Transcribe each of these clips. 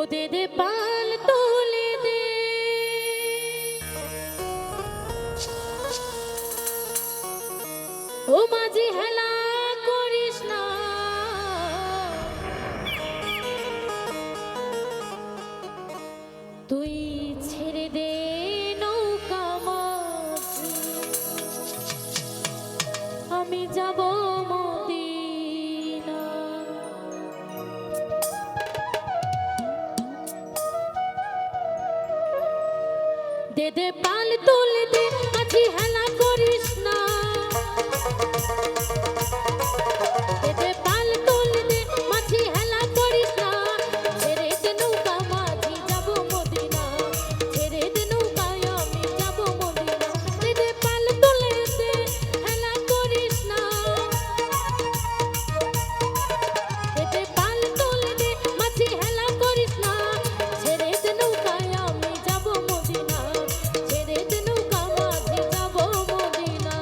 দে দে পাল তুলে দে, ও মাঝি হেলা করিস না, তুই ছেড়ে দে নৌকা মাঝি, আমি যাব মদিনা। দে দে পাল তুলে দে, মাঝি হেলা করিস না, দে দে পাল তুলে দে, মাঝি হেলা করিস না, ছেড়ে দে নৌকা মাঝি যাব মদিনা, ছেড়ে দে নৌকায় আমি যাব মদিনা। দে দে পাল তুলে দে, হেলা করিস না, দে দে পাল তুলে দে, মাঝি হেলা করিস না, ছেড়ে দে নৌকায় আমি যাব মদিনা, ছেড়ে দে নৌকা মাঝি যাব মদিনা।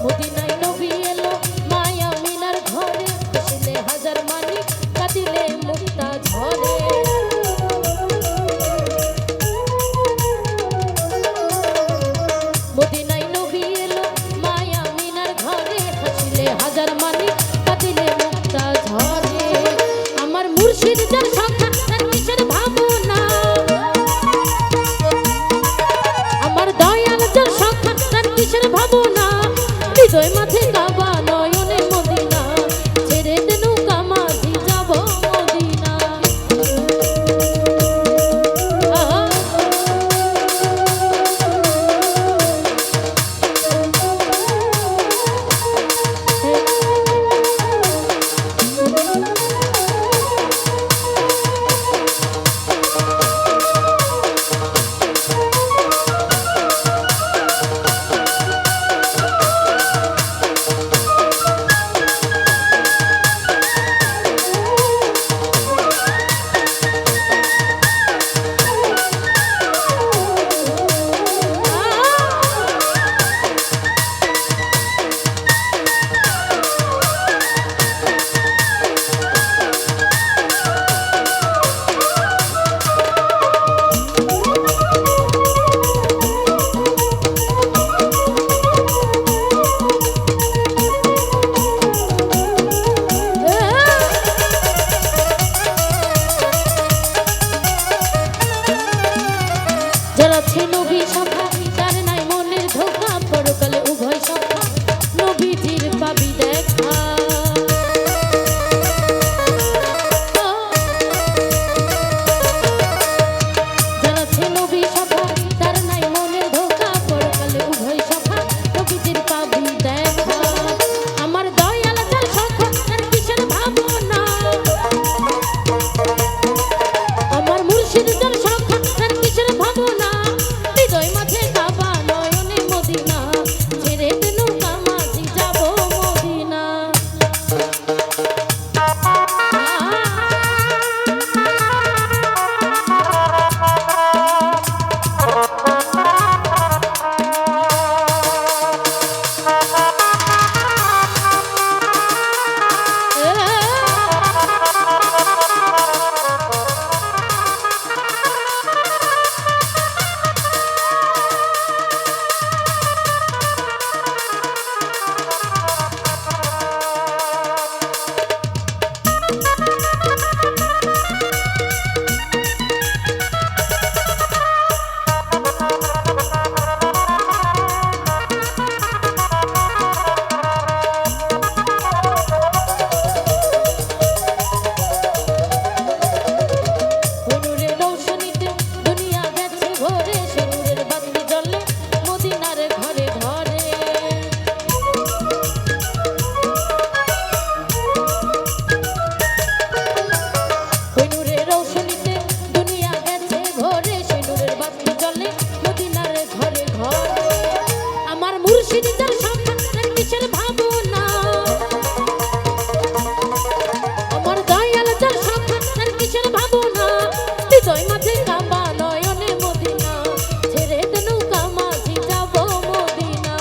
মদিনায় নবী এলো মায়া মিনার ঘরে, খুশিলে হাজার মানিক কাঁদিলে মুক্তা ঝরে। মদিনায় নবী এলো মায়া মিনার ঘরে, খুশিলে হাজার মানিক কাঁদিলে মুক্তা ঝরে। আমার মুর্শিদ যার সখা তার কিসের ভাবনা, আমার দয়াল যার সখা তার কিসের ভাবনা, হৃদয় মাঝে কাবা নয়নে মদিনা, ছেড়ে দে নৌকা মাঝি যাব মদিনা। আহা। নবীর যার সংখ্যা তার কিসের ভাবনা আমার দয়াল যার সংখ্যা তার কিসের ভাবনা হৃদয় মাঝে কাবা নয়নে মদিনা ছেড়ে দে নৌকা মাঝি যাব মদিনা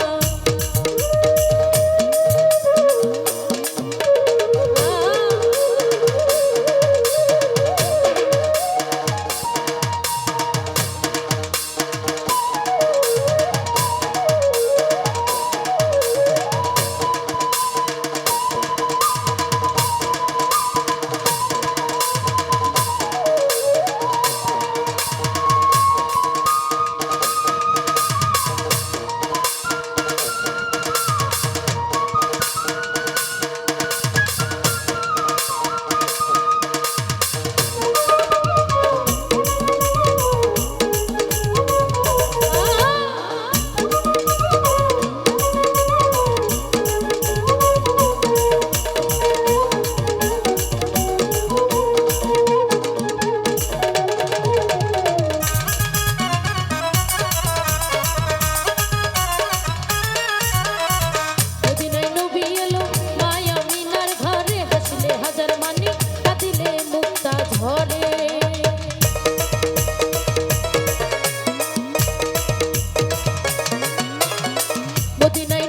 মদিনায় নবী এলো মায়া মিনার ঘরে হাসলে হাজার মানি কাঁদিলে মুক্তা ঝরে মদিনায়